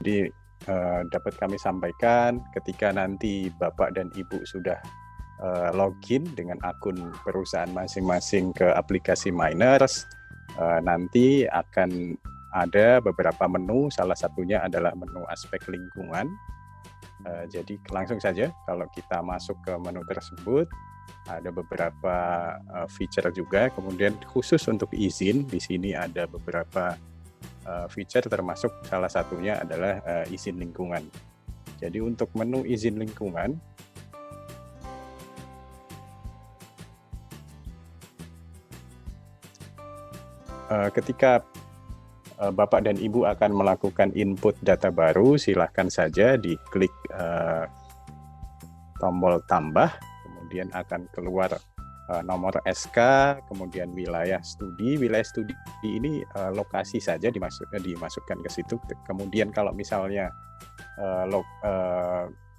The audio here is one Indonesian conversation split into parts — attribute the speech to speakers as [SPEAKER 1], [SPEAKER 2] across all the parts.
[SPEAKER 1] Jadi dapat kami sampaikan ketika nanti Bapak dan Ibu sudah login dengan akun perusahaan masing-masing ke aplikasi Miners, nanti akan ada beberapa menu, salah satunya adalah menu aspek lingkungan. Jadi langsung saja kalau kita masuk ke menu tersebut, ada beberapa feature juga, kemudian khusus untuk izin, di sini ada beberapa feature termasuk salah satunya adalah izin lingkungan. Jadi untuk menu izin lingkungan, ketika Bapak dan Ibu akan melakukan input data baru, silahkan saja diklik tombol tambah, kemudian akan keluar nomor SK, kemudian wilayah studi. Wilayah studi ini lokasi saja dimasukkan ke situ. Kemudian kalau misalnya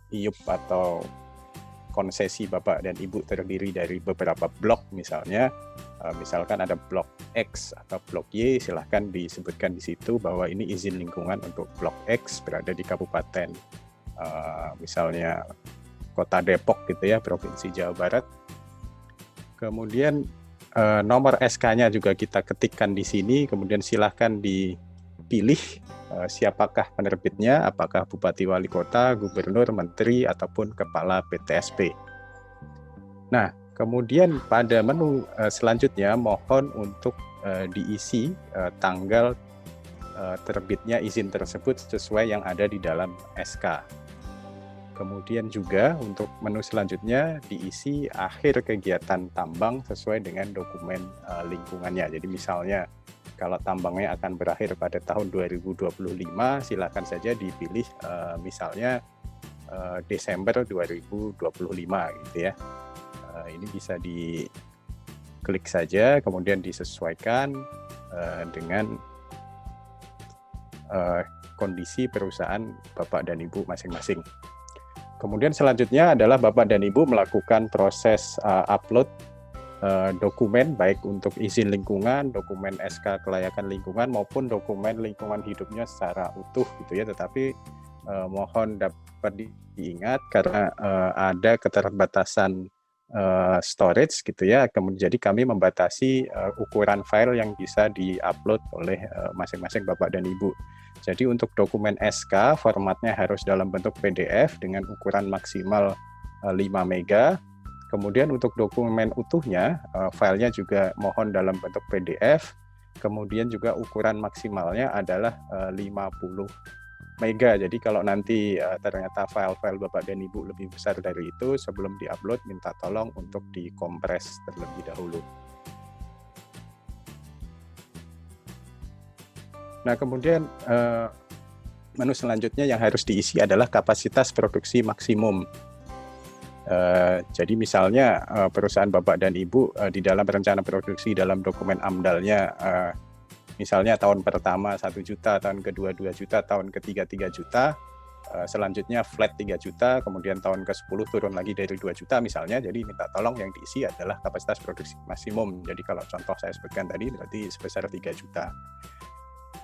[SPEAKER 1] IUP atau konsesi Bapak dan Ibu terdiri dari beberapa blok misalnya, misalkan ada blok X atau blok Y, silahkan disebutkan di situ bahwa ini izin lingkungan untuk blok X berada di kabupaten misalnya Kota Depok gitu ya, Provinsi Jawa Barat. Kemudian nomor SK-nya juga kita ketikkan di sini, kemudian silahkan dipilih siapakah penerbitnya, apakah Bupati Wali Kota, Gubernur, Menteri, ataupun Kepala PTSP. Nah, kemudian pada menu selanjutnya mohon untuk diisi tanggal terbitnya izin tersebut sesuai yang ada di dalam SK. Kemudian juga untuk menu selanjutnya diisi akhir kegiatan tambang sesuai dengan dokumen lingkungannya. Jadi misalnya kalau tambangnya akan berakhir pada tahun 2025, silakan saja dipilih misalnya Desember 2025 gitu ya. Ini bisa diklik saja, kemudian disesuaikan dengan kondisi perusahaan Bapak dan Ibu masing-masing. Kemudian selanjutnya adalah Bapak dan Ibu melakukan proses upload dokumen, baik untuk izin lingkungan, dokumen SK kelayakan lingkungan, maupun dokumen lingkungan hidupnya secara utuh gitu ya. Tetapi mohon dapat diingat karena ada keterbatasan storage gitu ya. Jadi kami membatasi ukuran file yang bisa diupload oleh masing-masing Bapak dan Ibu. Jadi untuk dokumen SK formatnya harus dalam bentuk PDF dengan ukuran maksimal 5 MB. Kemudian untuk dokumen utuhnya, filenya juga mohon dalam bentuk PDF. Kemudian juga ukuran maksimalnya adalah 50 MB. Jadi kalau nanti ternyata file-file Bapak dan Ibu lebih besar dari itu, sebelum diupload minta tolong untuk dikompres terlebih dahulu. Nah, kemudian menu selanjutnya yang harus diisi adalah kapasitas produksi maksimum. Jadi misalnya perusahaan Bapak dan Ibu di dalam rencana produksi dalam dokumen AMDAL-nya misalnya tahun pertama 1 juta, tahun kedua 2 juta, tahun ketiga 3 juta, selanjutnya flat 3 juta, kemudian tahun ke-10 turun lagi dari 2 juta misalnya. Jadi minta tolong yang diisi adalah kapasitas produksi maksimum. Jadi kalau contoh saya sebutkan tadi berarti sebesar 3 juta.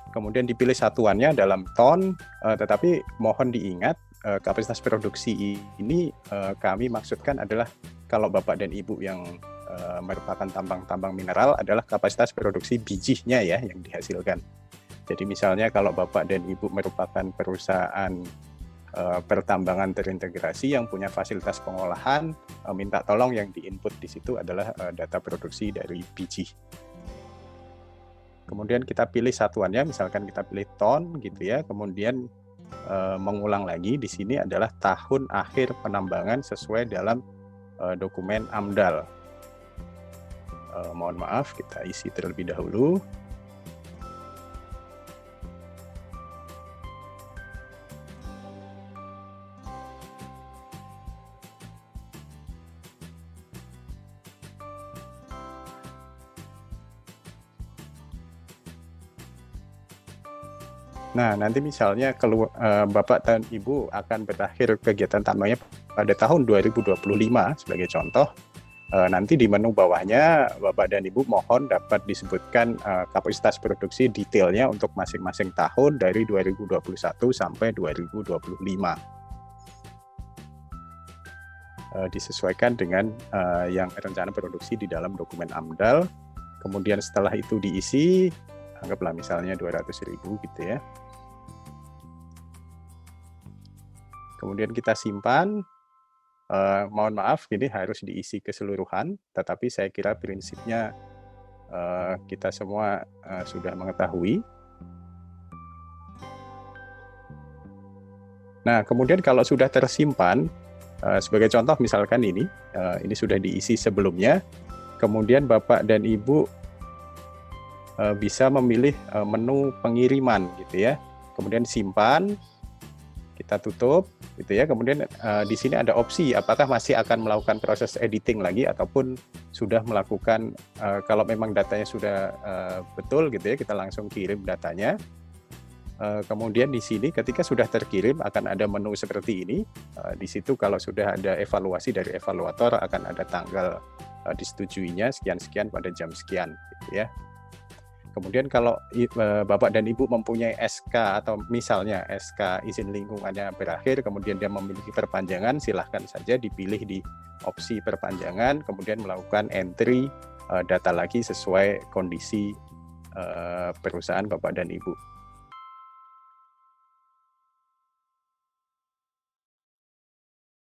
[SPEAKER 1] Kemudian dipilih satuannya dalam ton, tetapi mohon diingat kapasitas produksi ini kami maksudkan adalah kalau Bapak dan Ibu yang merupakan tambang-tambang mineral adalah kapasitas produksi bijinya ya yang dihasilkan. Jadi misalnya kalau Bapak dan Ibu merupakan perusahaan pertambangan terintegrasi yang punya fasilitas pengolahan, minta tolong yang diinput di situ adalah data produksi dari biji. Kemudian kita pilih satuannya, misalkan kita pilih ton gitu ya, kemudian mengulang lagi di sini adalah tahun akhir penambangan sesuai dalam dokumen AMDAL. Mohon maaf, kita isi terlebih dahulu. Nah, nanti misalnya Bapak dan Ibu akan berakhir kegiatan tambangnya pada tahun 2025 sebagai contoh. nanti di menu bawahnya Bapak dan Ibu mohon dapat disebutkan kapasitas produksi detailnya untuk masing-masing tahun dari 2021 sampai 2025. Disesuaikan dengan yang rencana produksi di dalam dokumen AMDAL. Kemudian setelah itu diisi, anggaplah misalnya 200.000 gitu ya. Kemudian kita simpan. Mohon maaf, ini harus diisi keseluruhan, tetapi saya kira prinsipnya kita semua sudah mengetahui. Nah, kemudian kalau sudah tersimpan, sebagai contoh misalkan ini sudah diisi sebelumnya, kemudian Bapak dan Ibu bisa memilih menu pengiriman gitu ya, kemudian simpan, kita tutup gitu ya. Kemudian di sini ada opsi apakah masih akan melakukan proses editing lagi ataupun sudah melakukan kalau memang datanya sudah betul gitu ya, kita langsung kirim datanya. Kemudian di sini ketika sudah terkirim akan ada menu seperti ini. Di situ kalau sudah ada evaluasi dari evaluator akan ada tanggal disetujuinya sekian-sekian pada jam sekian gitu ya. Kemudian kalau Bapak dan Ibu mempunyai SK atau misalnya SK izin lingkungannya berakhir, kemudian dia memiliki perpanjangan, silahkan saja dipilih di opsi perpanjangan, kemudian melakukan entry data lagi sesuai kondisi perusahaan Bapak dan Ibu.